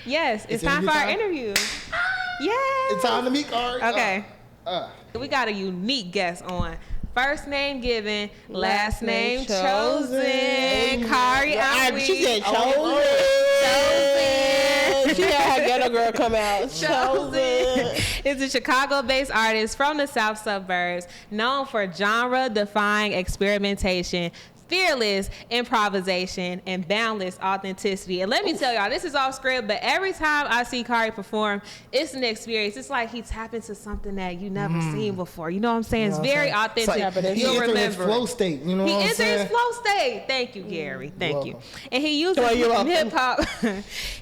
Yes, it's time for our interview. Yeah. It's time to meet Khari. Okay. We got a unique guest on. First name given, last name chosen. Khari Enui. She said chosen. She had her ghetto girl come out. Chosen. Is a Chicago-based artist from the South Suburbs, known for genre-defying experimentation, fearless improvisation, and boundless authenticity. And let me tell y'all, this is off script, but every time I see Khari perform, it's an experience. It's like he tapped into something that you never seen before. You know what I'm saying? It's very authentic. You'll remember his flow state. You know what I'm saying? He enters his flow state. Thank you, Gary. Thank you. And he uses hip hop.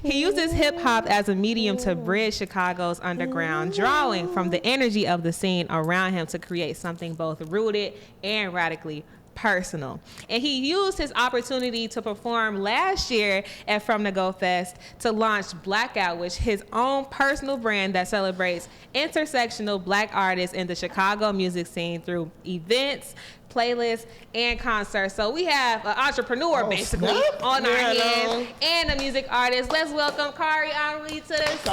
He uses hip hop as a medium to bridge Chicago's underground, drawing from the energy of the scene around him to create something both rooted and radically personal. And he used his opportunity to perform last year at From the Go Fest to launch Blackout, which his own personal brand that celebrates intersectional black artists in the Chicago music scene through events, playlists, and concerts. So we have an entrepreneur basically on our hands and a music artist. Let's welcome Khari Enui to the stage.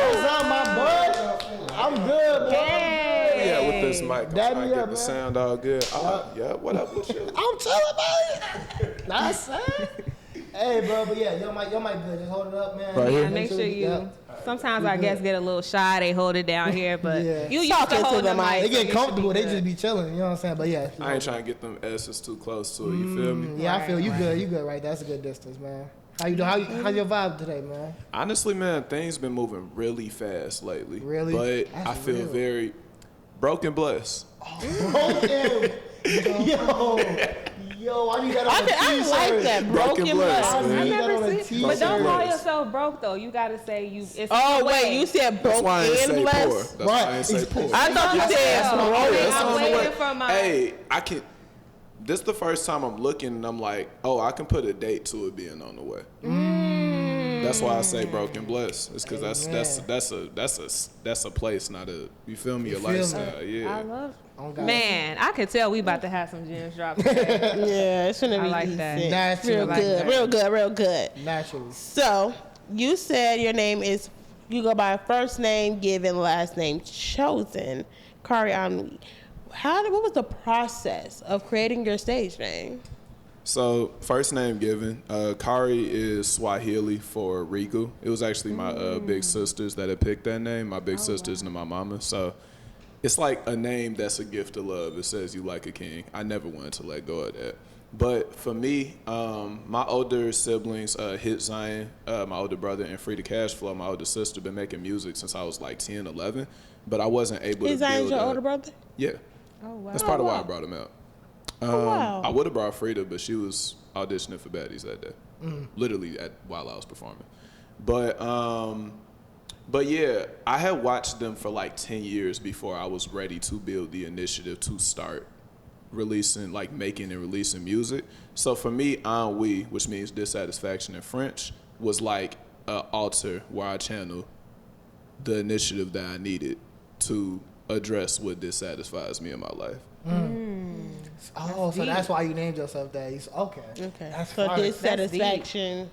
What's up, my boy? I'm good, man. Yeah, with this mic, I'm trying to get the sound all good. Yeah, what up with you? I'm telling you. Nice, hey, bro, but yeah, your mic good. Just hold it up, man. Right here. Make sure you. Sometimes our guests get a little shy. They hold it down here, but you used to hold the mic. They get comfortable. They just be chilling. You know what I'm saying? But yeah, I ain't trying to get them S's too close to it. You feel me? Yeah, I feel you good. You good, right? That's a good distance, man. How you doing? How's your vibe today, man? Honestly, man, things been moving really fast lately. Really? But I feel very broken blessed. Broken. Yo, I need that on a t-shirt. I like that. Broken blessed. I never seen. But don't call yourself broke though. You gotta say you. It's wait, you said broke and blessed. That's why I ain't say poor. I thought you said broke. I'm waiting for my. Hey, I can. This is the first time I'm looking and I'm like, oh, I can put a date to it being on the way. That's why I say broken blessed. It's because that's a place, not a, you feel me, a lifestyle. Yeah. I love. Man, I could tell we about to have some gems drop today. Yeah, it's gonna be like that. Natural. Real good. Naturally. So you said your name is, you go by first name given, last name chosen, Khari Enui. What was the process of creating your stage name? So first name given, Khari is Swahili for Riku. It was actually my big sisters that had picked that name. My big sisters and my mama. So it's like a name that's a gift of love. It says you like a king. I never wanted to let go of that. But for me, my older siblings, Hit Zion, my older brother, and Free to Cash Flow, my older sister, been making music since I was like 10, 11. But I wasn't able to build. Is Zion's your older brother? Yeah. Oh wow. That's part of why I brought him out. Wow. I would have brought Frida, but she was auditioning for Baddies that day, literally while I was performing. But yeah, I had watched them for like 10 years before I was ready to build the initiative to start releasing, like making and releasing music. So for me, ennui, which means dissatisfaction in French, was like an altar where I channel the initiative that I needed to address what dissatisfies me in my life. Oh, so that's why you named yourself that. Okay. That's so dissatisfaction.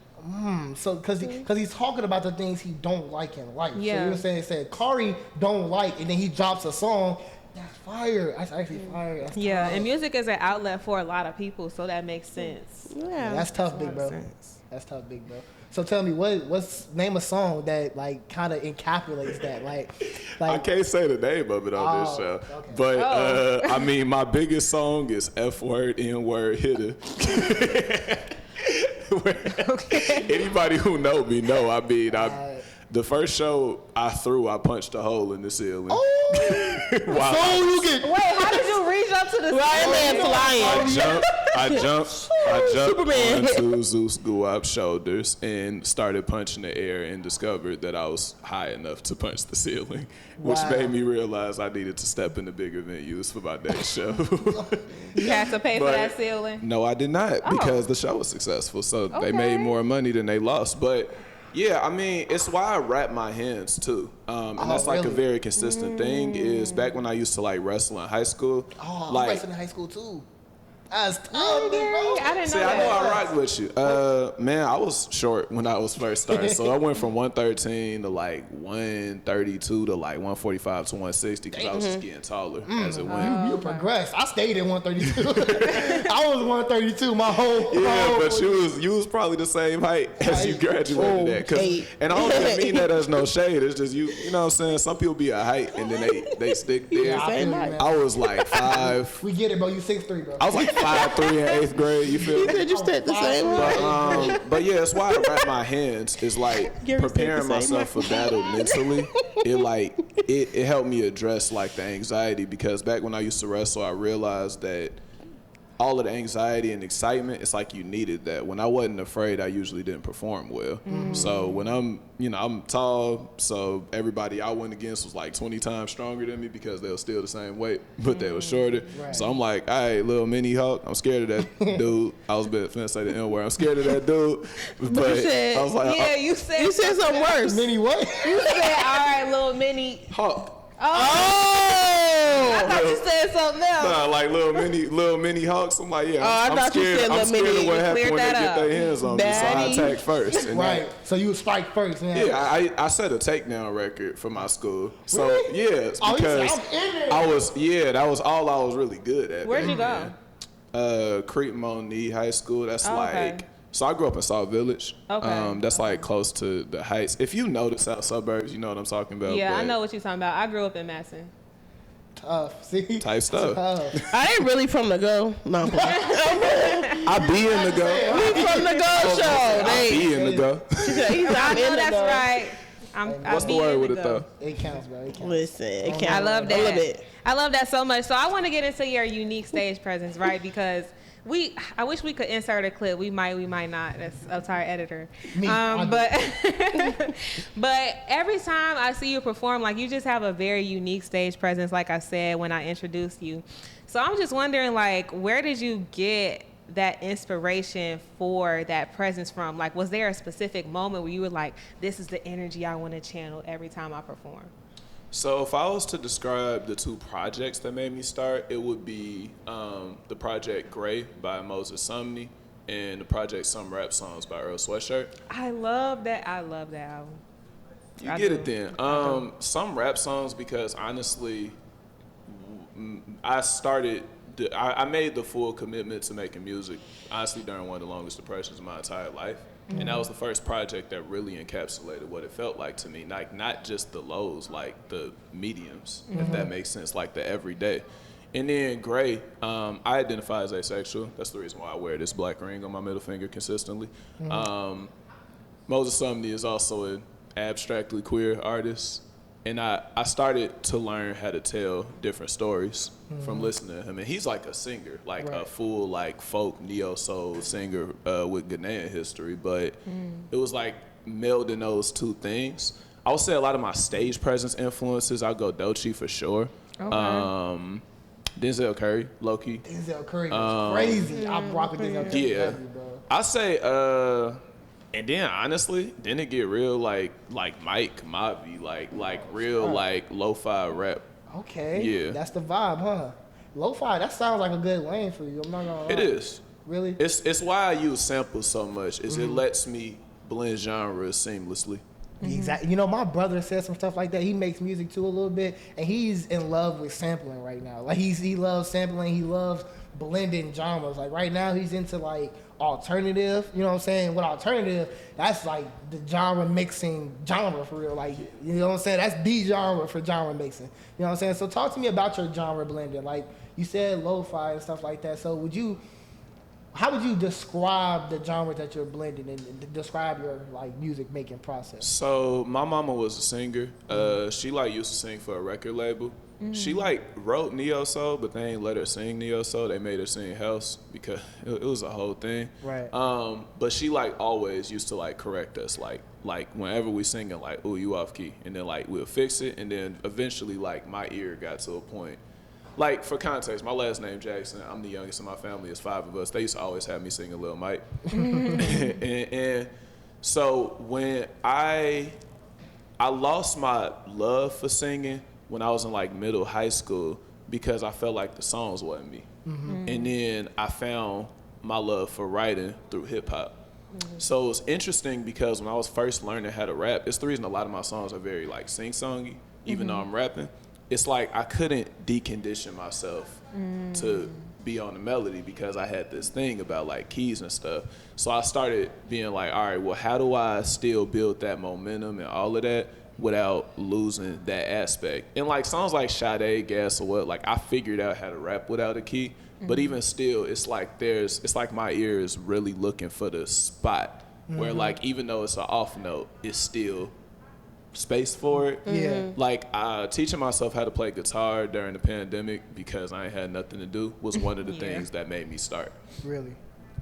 So because he's talking about the things he don't like in life. Yeah. So you were saying Khari don't like, and then he drops a song. That's fire. That's actually fire. That's tough. And music is an outlet for a lot of people, so that makes sense. Yeah, that's tough, big bro. That's tough, big bro. So tell me, what's name a song that like kind of encapsulates that? Like I can't say the name of it on this show, but I mean, my biggest song is F word, N word, hitter. Anybody who know me know. I mean, the first show I punched a hole in the ceiling. So you get. Wait, how did you reach up to the flying? I jumped onto Zeus Guap's shoulders and started punching the air and discovered that I was high enough to punch the ceiling, which made me realize I needed to step into bigger venues for my next show. You had to pay for that ceiling? No, I did not, because the show was successful. So they made more money than they lost. But yeah, I mean, it's why I wrap my hands too. And that's like a very consistent thing is back when I used to like wrestle in high school. I like, wrestled in high school too. That's tough, big bro. I didn't know See, I know that. I rock with you. Man, I was short when I was first started. So I went from 113 to like 132 to like 145 to 160 because I was just getting taller as it went. You progressed. I stayed at 132. I was 132 my whole But you was probably the same height as you graduated at. And I don't even mean that as no shade. It's just you know what I'm saying? Some people be a height and then they stick there. Yeah, I was like 5. We get it, bro. You 6'3", bro. I was like 5'3" in 8th grade. You feel You me? said you stayed the same way. But yeah, it's why I wrap my hands. Is like Gary said preparing the same myself for battle mentally. It helped me address like the anxiety because back when I used to wrestle, I realized that all of the anxiety and excitement, it's like you needed that. When I wasn't afraid, I usually didn't perform well. So when I'm tall, so everybody I went against was like 20 times stronger than me because they were still the same weight, but they were shorter. Right. So I'm like, all right, little mini Hulk, I'm scared of that dude. I was finna say the N word. I'm scared of that dude. But I was like, yeah, you said something worse. Mini what? You said, all right, little mini Hulk. I thought you said something else. Nah, like little mini Hawks. I'm like, yeah, I I'm thought you scared. said I'm little scared mini. of what happened Cleared when they that get up. their hands on me. So I attack first. And Right. So you strike first. Man. Yeah, I set a takedown record for my school. So Really? yeah, it's Oh, because I'm in there. that was all I was really good at. Where'd back you go? then. Cretin-Monique High School. That's okay. like. So I grew up in South Village. Okay. That's like close to the Heights. If you know the South suburbs, you know what I'm talking about. Yeah, I but know what you're talking about. I grew up in Madison. Tough. See? Type stuff. Tough. I ain't really from the go. No, I'm playing. I be in the go. We from the go show. I be in the go. I know that's right. What's the word with it though? It counts, bro. It counts. Listen, it counts. I love that. A little bit. I love that so much. So I want to get into your unique stage presence, right? Because I wish we could insert a clip. We might not. That's up to our editor. But every time I see you perform, like you just have a very unique stage presence, like I said when I introduced you. So I'm just wondering, like, where did you get that inspiration for that presence from? Like, was there a specific moment where you were like, this is the energy I want to channel every time I perform? So if I was to describe the 2 projects that made me start, it would be the project Gray by Moses Sumney and the project Some Rap Songs by Earl Sweatshirt. I love that album. You get it then. Some Rap Songs because honestly, I made the full commitment to making music, honestly, during one of the longest depressions of my entire life. And that was the first project that really encapsulated what it felt like to me. Like, not just the lows, like the mediums, if that makes sense, like the everyday. And then Gray, I identify as asexual. That's the reason why I wear this black ring on my middle finger consistently. Moses Sumney is also an abstractly queer artist. And I started to learn how to tell different stories from listening to him. And he's like a singer, like a full like folk neo-soul singer with Ghanaian history. But it was like melding those 2 things. I would say a lot of my stage presence influences, I'll go Doechii for sure. Okay. Denzel Curry, low-key. Denzel Curry was crazy. I'm rocking Denzel Curry. Yeah. Heavy, bro. I say, and then honestly, then it get real like Mike Mavi, like real like lo-fi rap. Okay. Yeah. That's the vibe, huh? Lo-fi, that sounds like a good lane for you. I'm not gonna lie. It is. Really? It's why I use samples so much, is it lets me blend genres seamlessly. Exactly. You know, my brother says some stuff like that. He makes music too a little bit, and he's in love with sampling right now. Like he loves sampling. He loves blending genres. Like right now, he's into like alternative. You know what I'm saying? With alternative, that's like the genre mixing genre for real. Like, you know what I'm saying? That's the genre for genre mixing. You know what I'm saying? So talk to me about your genre blending. Like you said, lo-fi and stuff like that. So how would you describe the genre that you're blending and describe your like music making process? So my mama was a singer. She like used to sing for a record label. She like wrote neo soul, but they ain't let her sing neo soul. They made her sing house because it was a whole thing. Right. But she like always used to like correct us, like whenever we singing like, "Ooh, you off key," and then like we'll fix it, and then eventually like my ear got to a point. Like, for context, my last name Jackson. I'm the youngest in my family. It's 5 of us. They used to always have me singing Lil Mike. and so when I lost my love for singing when I was in like middle high school because I felt like the songs wasn't me. And then I found my love for writing through hip hop. So it's interesting because when I was first learning how to rap, it's the reason a lot of my songs are very like sing-songy, even though I'm rapping. It's like I couldn't decondition myself to be on the melody because I had this thing about like keys and stuff. So I started being like, all right, well, how do I still build that momentum and all of that without losing that aspect? And like songs like Sade, Gas or What, like I figured out how to rap without a key. But even still, it's like my ear is really looking for the spot where like even though it's an off note, it's still space for it. Yeah. Like teaching myself how to play guitar during the pandemic because I ain't had nothing to do was one of the things that made me start. Really?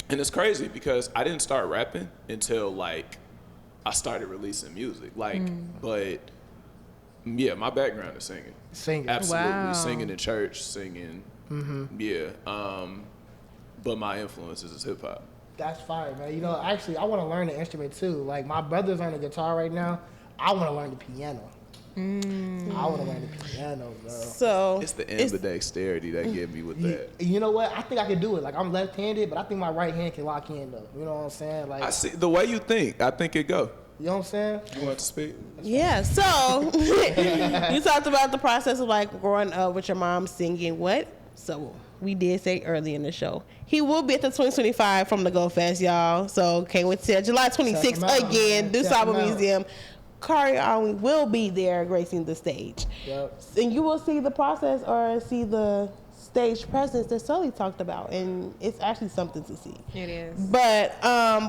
And it's crazy because I didn't start rapping until like I started releasing music. Like, but yeah, my background is singing. Singing. Absolutely. Wow. Singing in church, singing. Yeah. But my influences is hip hop. That's fire, man. You know, actually, I want to learn the instrument too. Like my brother's learning guitar right now. I want to learn the piano. I want to learn the piano, bro. So It's the ambidexterity that get me with that. You know what? I think I could do it. Like I'm left-handed, but I think my right hand can lock in though. You know what I'm saying? Like I see the way you think. I think it go. you know what I'm saying? You want to speak? yeah, so you talked about the process of like growing up with your mom singing. What? So we did say early in the show he will be at the 2025 from the Go Fest, y'all. So can't wait to July 26th again. Do Cyber Museum. Khari Enui will be there gracing the stage. Yep. And you will see the process or see the stage presence that Sully talked about, and it's actually something to see. It is. But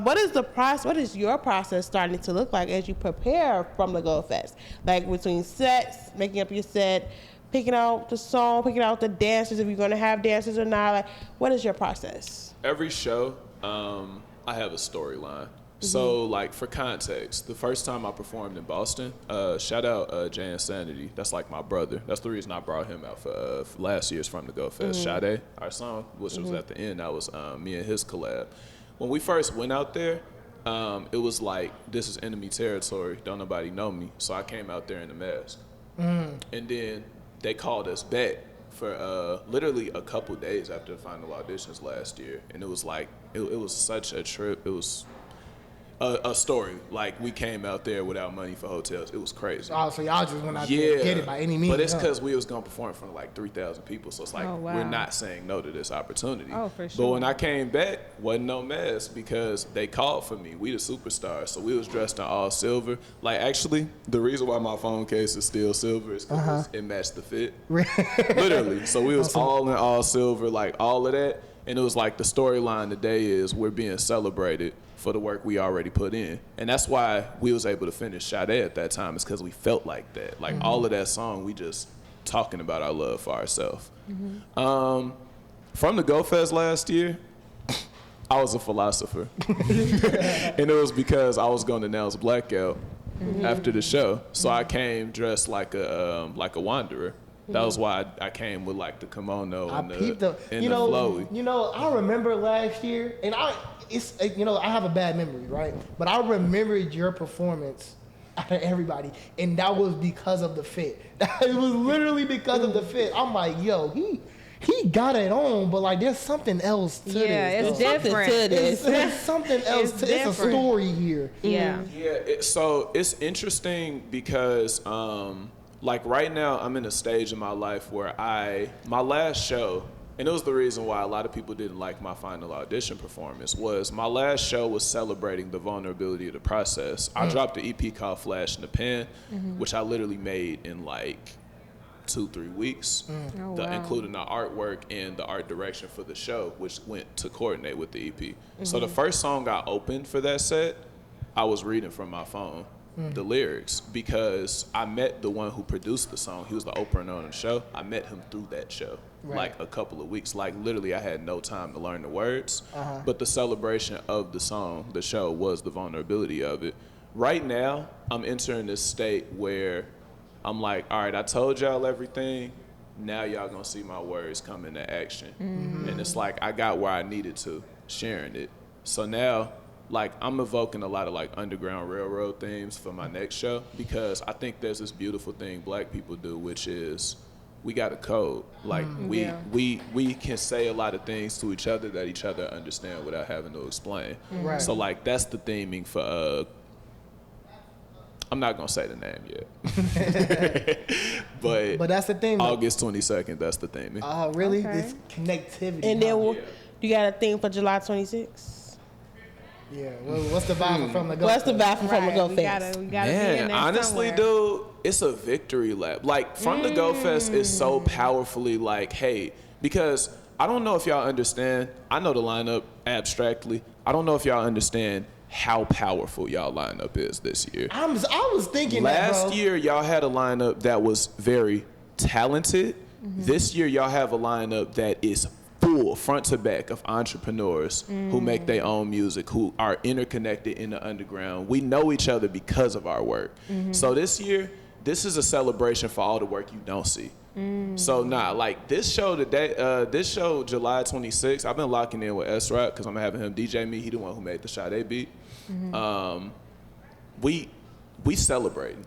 what is the process? What is your process starting to look like as you prepare from the Go Fest? Like between sets, making up your set, picking out the song, picking out the dancers, if you're going to have dancers or not. Like, what is your process? Every show, I have a storyline. So, like, for context, the first time I performed in Boston, shout out Jay Insanity. That's like my brother. That's the reason I brought him out for last year's From the Go Fest. Sade, our song, which was at the end, that was me and his collab. When we first went out there, it was like, this is enemy territory. Don't nobody know me. So I came out there in a mask. And then they called us back for literally a couple days after the final auditions last year. And it was like, it was such a trip. It was a story. Like, we came out there without money for hotels. It was crazy. Oh, so y'all just went out there to get it by any means. But it's because we was going to perform in front of like 3,000 people. So it's like, we're not saying no to this opportunity. Oh, for sure. But when I came back, wasn't no mask because they called for me. We the superstars. So we was dressed in all silver. Like, actually, the reason why my phone case is still silver is because it matched the fit. Literally. So we was all in all silver, like all of that. And it was like the storyline today is we're being celebrated for the work we already put in. And that's why we was able to finish Sade at that time, is because we felt like that. Like all of that song, we just talking about our love for ourselves. From the Go Fest last year, I was a philosopher. And it was because I was going to announce Blackout after the show. So I came dressed like a wanderer. That was why I came with like the kimono and the flowy. You know, I remember last year, and I have a bad memory, right? But I remembered your performance out of everybody, and that was because of the fit. It was literally because of the fit. I'm like, yo, he got it on, but like there's something else to this. Yeah, it's different. It's something else. It's a story here. Yeah. Yeah. So it's interesting because like right now I'm in a stage in my life where my last show, and it was the reason why a lot of people didn't like my final audition performance, was my last show was celebrating the vulnerability of the process. I dropped an EP called Flash in the Pan, which I literally made in like 2-3 weeks, including the artwork and the art direction for the show, which went to coordinate with the EP. So the first song I opened for that set, I was reading from my phone the lyrics, because I met the one who produced the song. He was the opener on the show. I met him through that show, like a couple of weeks. Like literally I had no time to learn the words, but the celebration of the song, the show, was the vulnerability of it. Right now, I'm entering this state where I'm like, all right, I told y'all everything. Now y'all gonna see my words come into action. And it's like, I got where I needed to, sharing it. So now, like, I'm evoking a lot of like Underground Railroad themes for my next show, because I think there's this beautiful thing Black people do, which is we got a code. Like we can say a lot of things to each other that each other understand without having to explain. Right. So like that's the theming for I'm not gonna say the name yet, but that's the thing. August 22nd. That's the theming. Oh, really? Okay. It's connectivity. And then you got a thing for July 26th? Yeah. Well, what's the vibe from the Go? What's the vibe from the Go we Fest? gotta be in there honestly, somewhere. dude, it's a victory lap. Like From the Go Fest is so powerfully like, hey, because I don't know if y'all understand. I know the lineup abstractly. I don't know if y'all understand how powerful y'all lineup is this year. I was thinking last year y'all had a lineup that was very talented. This year y'all have a lineup that is full front to back of entrepreneurs who make their own music, who are interconnected in the underground. We know each other because of our work. So this year, this is a celebration for all the work you don't see. So like this show today, this show July 26th, I've been locking in with S-Rock because I'm having him DJ me. He the one who made the Sade beat. We celebrating.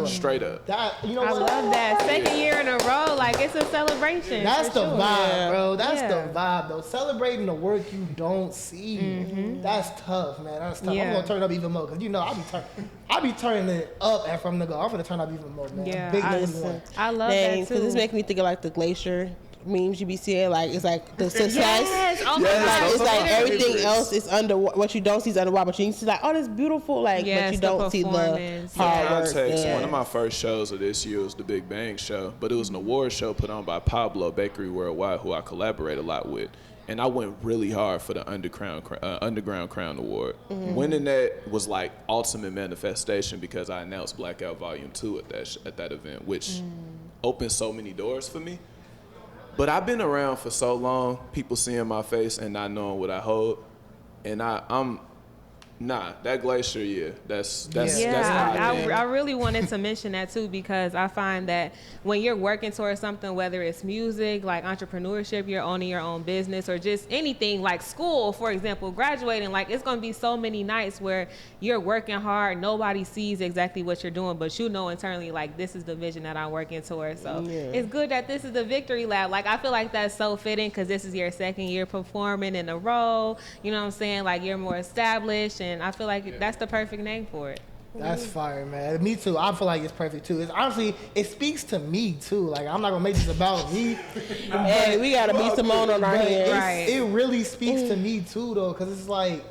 Straight up. That, you know I what? love that. Second year in a row, like it's a celebration. That's for the sure. vibe, bro. That's Yeah. the vibe, though. Celebrating the work you don't see. That's tough, man. That's tough. Yeah. I'm gonna turn up even more because I be turning it up and From the Go. I'm gonna turn up even more, man. Yeah, Big I- Lady one. I love Dang, that too. because it's making me think of like the glacier memes you be seeing. Like it's like the success. Yes, oh my Yes, God. Like, those it's are like my everything favorites. else is under what you don't see is underwater, but you see like, oh, that's beautiful. Like, Yes, but you the don't see the performance. hard work. Context, Yeah. one of my first shows of this year was the Big Bang Show, but it was an award show put on by Pablo Bakery Worldwide, who I collaborate a lot with. And I went really hard for the Underground Crown Award. Winning that was like ultimate manifestation because I announced Blackout Volume 2 at that event, which opened so many doors for me. But I've been around for so long, people seeing my face and not knowing what I hold. And that glacier, that's how I think. I really wanted to mention that too because I find that when you're working towards something, whether it's music, like entrepreneurship, you're owning your own business, or just anything like school, for example, graduating, like it's going to be so many nights where you're working hard, nobody sees exactly what you're doing, but you know internally, like this is the vision that I'm working towards. So it's good that this is the victory lap. Like I feel like that's so fitting because this is your second year performing in a row. You know what I'm saying? Like you're more established, and I feel like that's the perfect name for it. That's fire, man. Me too. I feel like it's perfect too. It's honestly, it speaks to me too. Like I'm not gonna make this about me. Hey, we got to be Simone on our But hands. Right. it really speaks to me too, though, because it's like,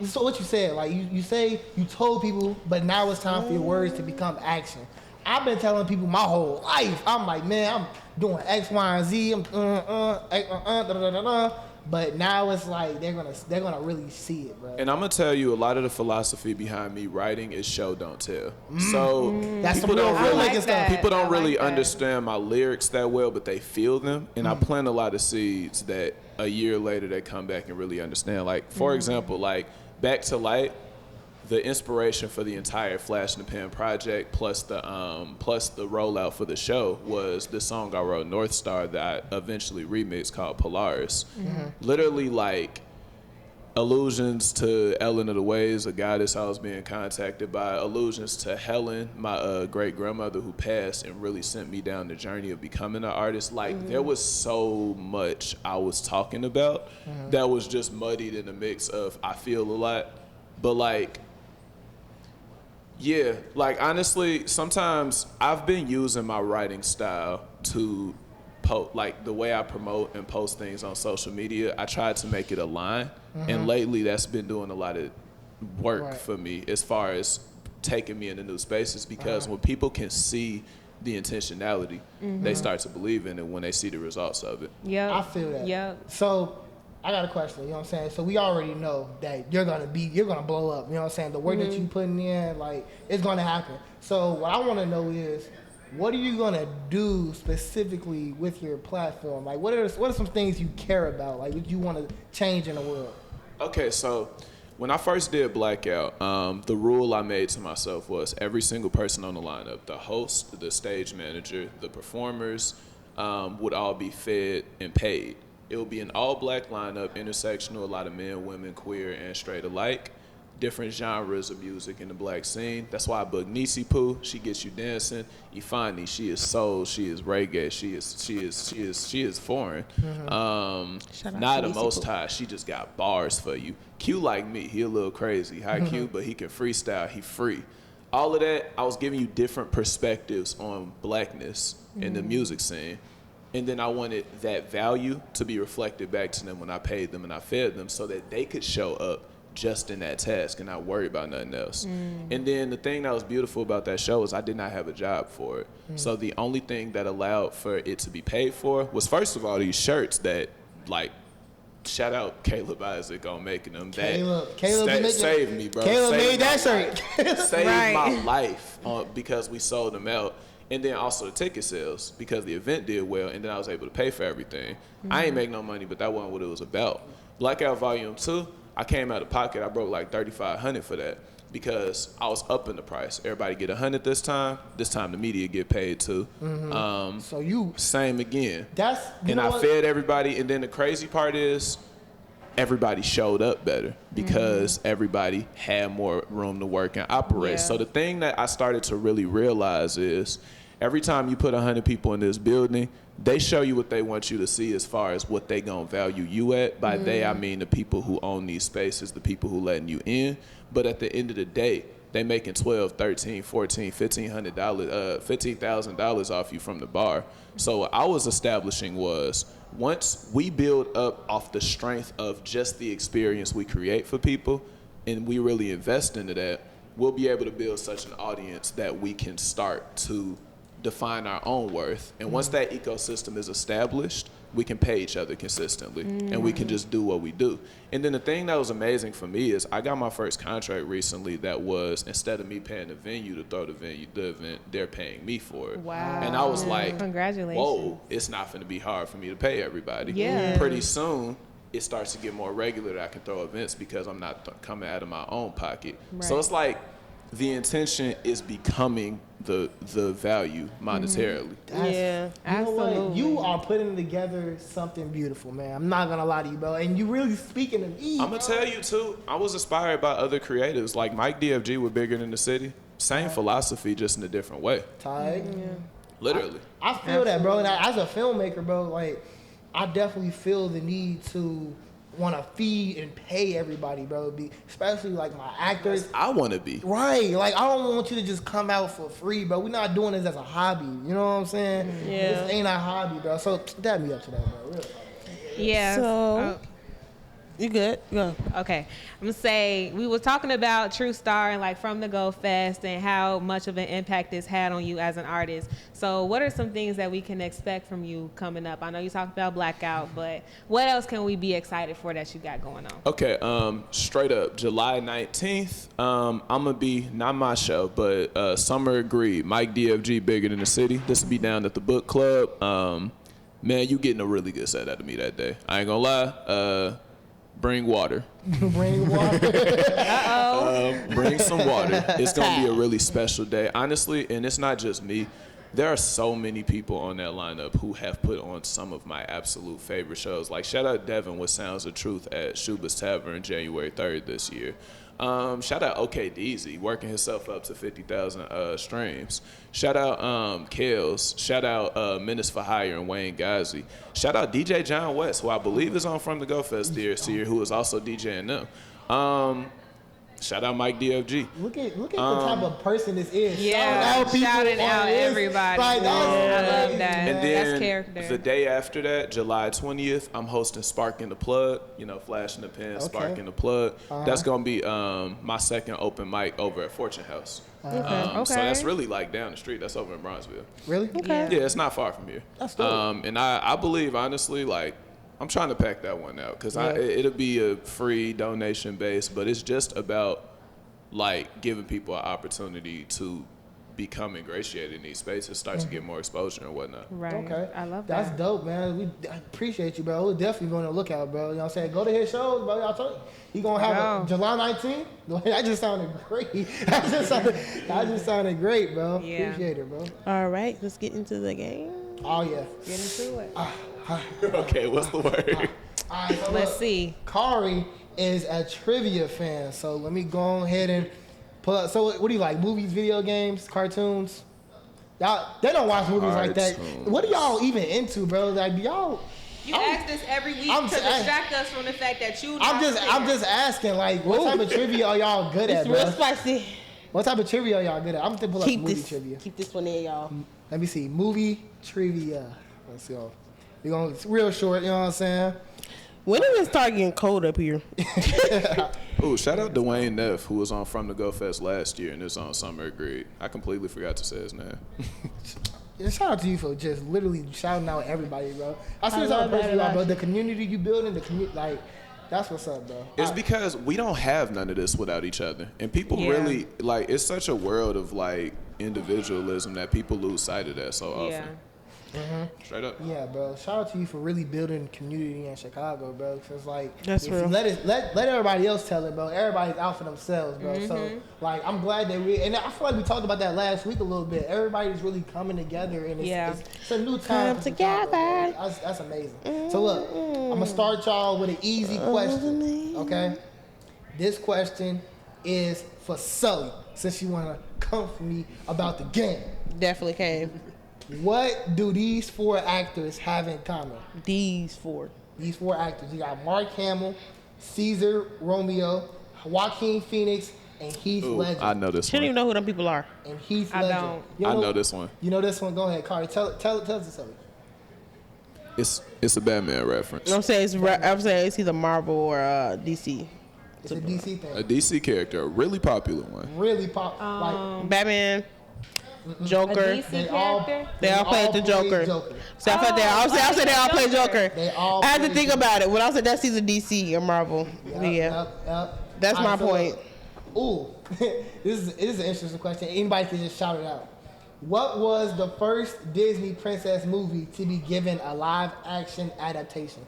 so what you said, like you say you told people, but now it's time for your words to become action. I've been telling people my whole life. I'm like, man, I'm doing X, Y, and Z. But now it's like they're gonna really see it, bro. And I'm gonna tell you, a lot of the philosophy behind me writing is show, don't tell. So That's people some real don't really, filmmaking stuff. people don't I really like that. understand my lyrics that well, but they feel them. And I plant a lot of seeds that a year later they come back and really understand. Like for example, like Back to Light, the inspiration for the entire Flash in the Pan project, plus the rollout for the show, was this song I wrote, North Star, that I eventually remixed called Polaris. Literally like allusions to Ellen of the Ways, a goddess I was being contacted by, allusions to Helen, my great grandmother who passed and really sent me down the journey of becoming an artist. Like there was so much I was talking about that was just muddied in the mix of I feel a lot, but like, yeah, like honestly, sometimes I've been using my writing style to like the way I promote and post things on social media. I tried to make it align, and lately that's been doing a lot of work for me as far as taking me into new spaces. Because when people can see the intentionality, they start to believe in it when they see the results of it. Yeah, I feel that. Yeah. So I got a question, you know what I'm saying? So we already know that you're gonna blow up, you know what I'm saying? The work that you putting in, like, it's gonna happen. So what I wanna know is, what are you gonna do specifically with your platform? Like, what are some things you care about? Like, what you wanna change in the world? Okay, so when I first did Blackout, the rule I made to myself was every single person on the lineup, the host, the stage manager, the performers, would all be fed and paid. It will be an all-black lineup, intersectional, a lot of men, women, queer, and straight alike. different genres of music in the black scene. That's why I booked Nisi Poo. She gets you dancing. Ifani, she is soul. She is reggae. She is foreign. Nada Most High, she just got bars for you. Q like me, he a little crazy. High Q, but he can freestyle. He free. All of that, I was giving you different perspectives on blackness in the music scene. And then I wanted that value to be reflected back to them when I paid them and I fed them so that they could show up just in that task and not worry about nothing else. And then the thing that was beautiful about that show is I did not have a job for it. So the only thing that allowed for it to be paid for was, first of all, these shirts that, like, shout out Caleb Isaac on making them. Caleb saved me, bro. Caleb made that shirt. Saved my life because we sold them out. And then also the ticket sales because the event did well, and then I was able to pay for everything. I ain't make no money, but that wasn't what it was about. Blackout Volume 2, I came out of pocket. I broke like $3,500 for that because I was upping the price. Everybody get $100 this time. This time the media get paid too. So you same again. And I fed everybody, and then the crazy part is everybody showed up better because everybody had more room to work and operate. Yeah. So the thing that I started to really realize is every time you put 100 people in this building, they show you what they want you to see as far as what they gonna value you at. By they, I mean the people who own these spaces, the people who letting you in. But at the end of the day, they making $12, $13, $14, $15,000 off you from the bar. So what I was establishing was once we build up off the strength of just the experience we create for people, and we really invest into that, we'll be able to build such an audience that we can start to define our own worth. And once that ecosystem is established, we can pay each other consistently and we can just do what we do. And then the thing that was amazing for me is I got my first contract recently that was, instead of me paying the venue to throw the event, they're paying me for it. Wow. And I was like, congratulations. Whoa, it's not going to be hard for me to pay everybody. Yeah. Pretty soon, it starts to get more regular that I can throw events because I'm not coming out of my own pocket. Right. So it's like the intention is becoming the value monetarily. Absolutely. You are putting together something beautiful, man. I'm not gonna lie to you, bro. And you really speaking to me. I'm gonna tell you too. I was inspired by other creatives like Mike DFG with Bigger Than the City. Same philosophy, just in a different way. Literally. I feel that, bro. And as a filmmaker, bro, like I definitely feel the need to want to feed and pay everybody, bro. Especially like my actors. I want to be. Right. Like, I don't want you to just come out for free, bro. We're not doing this as a hobby. You know what I'm saying? Yeah. This ain't a hobby, bro. So, dab me up to that, bro. Real. Yeah. So, you good? Go. Okay. I'm going to say, we were talking about True Star and like From the Go Fest and how much of an impact this had on you as an artist. So what are some things that we can expect from you coming up? I know you talked about Blackout, but what else can we be excited for that you got going on? Okay. Straight up, July 19th, I'm going to be, not my show, but Summer Agreed, Mike DFG, Bigger Than the City. This will be down at the book club. Man, you getting a really good set out of me that day. I ain't going to lie. Bring water. Bring water. Bring some water. It's going to be a really special day. Honestly, and it's not just me. There are so many people on that lineup who have put on some of my absolute favorite shows. Like, shout out Devin with Sounds of Truth at Shuba's Tavern January 3rd this year. Shout out OK Deezy, working himself up to 50,000 streams. Shout out Kales. Shout out Menace for Hire and Wayne Gazi. Shout out DJ John West, who I believe is on From the Go Fest this year, who is also DJing them. Shout out Mike DFG. Look at the type of person this is. Yeah, shouting out everybody. Right, I love that. And then that's character. The day after that, July 20th, I'm hosting Spark in the Plug. You know, Flash in the Pen, Spark in the Plug. That's gonna be my second open mic over at Fortune House. So that's really like down the street. That's over in Bronzeville. Really? Okay. Yeah, it's not far from here. That's dope. And I believe, honestly, like, I'm trying to pack that one out because it'll be a free donation base, but it's just about like giving people an opportunity to become ingratiated in these spaces, start to get more exposure and whatnot. Right. Okay. I love that. That's dope, man. I appreciate you, bro. We're definitely going to look out, bro. You know what I'm saying? Go to his shows, bro. Y'all told you. He going to have a July 19th. That just sounded great. That just sounded great, bro. Yeah. Appreciate it, bro. All right, let's get into the game. Oh, yeah. Get into it. Okay, what's the word? All right, so Let's see. Khari is a trivia fan. So let me go ahead and pull up. So what do you like? Movies, video games, cartoons? Y'all, they don't watch movies like that. What are y'all even into, bro? Like, do y'all? You ask this every week to distract us from the fact that you. I'm just asking, like, what type of trivia are y'all good at, bro? It's real spicy. What type of trivia are y'all good at? I'm gonna pull up movie trivia. Keep this one in, y'all. Let me see, movie trivia. Let's see. We're going it's real short. You know what I'm saying? When did it start getting cold up here? Oh, shout out Dwayne Neff, who was on From the Go Fest last year and is on Summer Agreed. I completely forgot to say his name. Yeah, shout out to you for just literally shouting out everybody, bro. I see this on person, bro. The community you building, the community, like, that's what's up, bro. It's because we don't have none of this without each other, and people really like. It's such a world of like individualism that people lose sight of that so often. Yeah. Straight up. Yeah, bro. Shout out to you for really building community in Chicago, bro. Cause it's like, that's real. Let everybody else tell it, bro. Everybody's out for themselves, bro. So like, I'm glad that and I feel like we talked about that last week a little bit. Everybody's really coming together, and it's a new time together. That's amazing. So look, I'm gonna start y'all with an easy question. Okay, this question is for Sully, since you wanna come for me about the game. Definitely came. What do these 4 actors have in common? These 4 actors. You got Mark Hamill, Caesar Romeo, Joaquin Phoenix, and Heath Ledger. I know this one. She don't even know who them people are. And Heath Ledger. I know this one. You know this one? Go ahead, Khari. Tell us something. It's a Batman reference. I'm saying it's either Marvel or DC. It's a DC thing. A DC character, a really popular one. Really like Batman. Joker. A DC character? They all played the Joker. So I thought I said they all play Joker. I had to think about it. When I said that's either DC or Marvel. Yep. That's my point. Ooh, this is an interesting question. Anybody can just shout it out. What was the first Disney princess movie to be given a live action adaptation?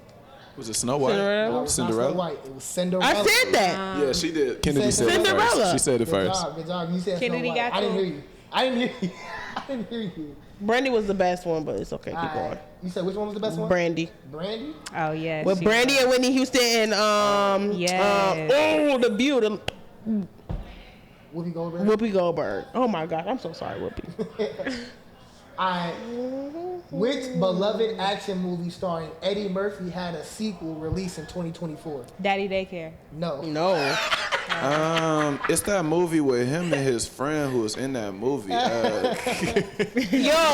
Was it Snow White? No, it was Cinderella? not Snow White. It was Cinderella. I said that. Yeah, she did. Kennedy said Cinderella. it first. She said it first. Good job. You said Kennedy Snow White. got I didn't hear you. Brandy was the best one, but it's okay. Keep going. You said which one was the best one? Brandy. Oh yeah. With Brandy and Whitney Houston and the beauty. Whoopi Goldberg. Oh my God, I'm so sorry, Whoopi. Which beloved action movie starring Eddie Murphy had a sequel released in 2024? Daddy Daycare. No. It's that movie with him and his friend who was in that movie. Yo,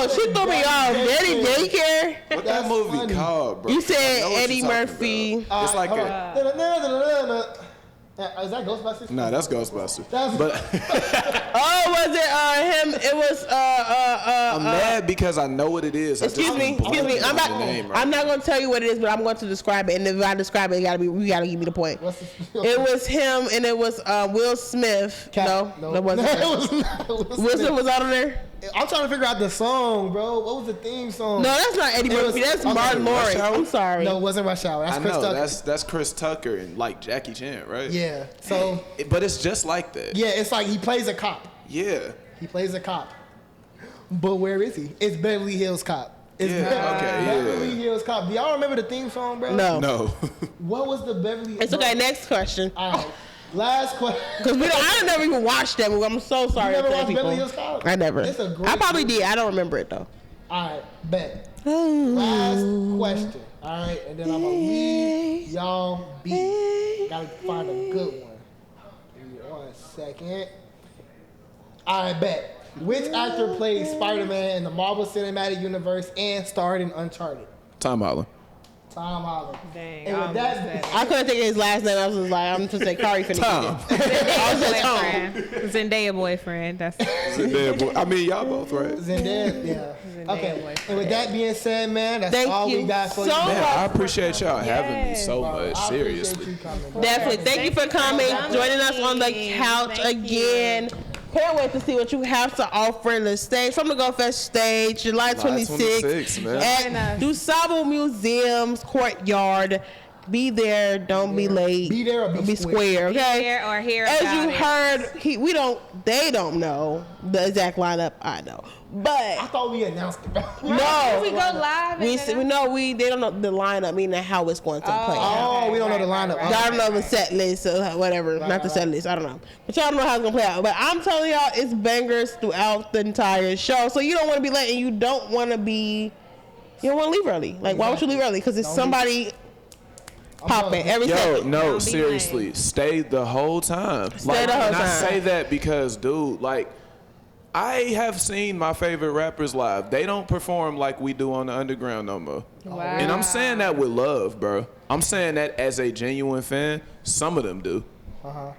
she threw me off. Daddy Daycare. What that movie called, bro? You said Eddie Murphy. It's like is that Ghostbusters? No, that's Ghostbusters. Was it him? It was I'm mad because I know what it is. Excuse me. I'm not going to tell you what it is, but I'm going to describe it. And if I describe it, you gotta give me the point. It was him, and it was Will Smith. No, that wasn't. It was not. Will Smith was out of there. I'm trying to figure out the song, bro. What was the theme song? No, that's not Eddie Murphy. That's Martin Lawrence. I'm sorry. No, it wasn't Rush Hour. That's Chris Tucker. That's Chris Tucker and like Jackie Chan, right? Yeah. So. But it's just like that. Yeah, it's like he plays a cop. Yeah. He plays a cop. But where is he? It's Beverly Hills Cop. Beverly Hills Cop. Do y'all remember the theme song, bro? No. What was the Beverly? It's okay. Next question. All right. Last question. Because I never even watched that movie. I'm so sorry. You never watched Beverly Hills Cop? I never. It's a great I probably movie. did. I don't remember it though. All right, bet. Last question. All right, and then I'm gonna leave y'all be. Gotta find a good one. Give me 1 second. All right, bet. Which actor played Spider-Man in the Marvel Cinematic Universe and starred in Uncharted? Tom Holland. Tom Holland. Dang. And with that, I couldn't think of his last name. I was just like, I'm just saying Khari finna Tom. Zendaya boyfriend. That's Zendaya boy. I mean, y'all both, right? Zendaya, yeah. Zendaya Okay. boyfriend. And with that being said, man, that's all we got for you. Man, I appreciate y'all having me so much. I Seriously. appreciate you coming, bro. Definitely. Thank you for coming, joining us on the couch again. Can't wait to see what you have to offer in the stage from the Go Fest stage, July 26th man. at DuSable Museum's Courtyard. Be there. Don't be late. Be there or be square. Okay. Be there or hear As about you it. heard, they don't know the exact lineup. I know, but I thought we announced it. no, we go live. they don't know the lineup, meaning how it's going to play. Oh, we don't know the lineup. Y'all don't know the set list or whatever. Not the set list. I don't know. But y'all don't know how it's going to play out. But I'm telling y'all, it's bangers throughout the entire show. So you don't want to be late and you don't want to leave early. Like, why would you leave early? Because it's somebody popping every second. No, seriously. Stay the whole time. Stay the whole and time. I say that because, dude, like, I have seen my favorite rappers live. They don't perform like we do on the underground no more. Wow. And I'm saying that with love, bro. I'm saying that as a genuine fan. Some of them do.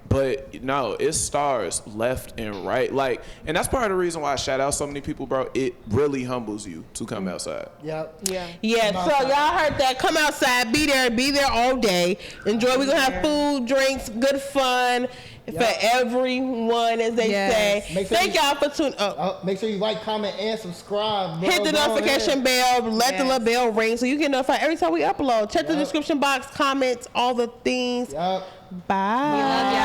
But no, it's stars left and right. Like, and that's part of the reason why I shout out so many people, bro. It really humbles you to come outside. Yep. Yeah, so y'all heard that. Come outside, be there all day. Enjoy. We're going to have food, drinks, good fun for everyone, as they say. Thank y'all for tuning up. Make sure you like, comment, and subscribe. Bro. Hit the notification bell. Let the little bell ring so you get notified every time we upload. Check the description box, comments, all the things. Yep. Bye. We love y'all.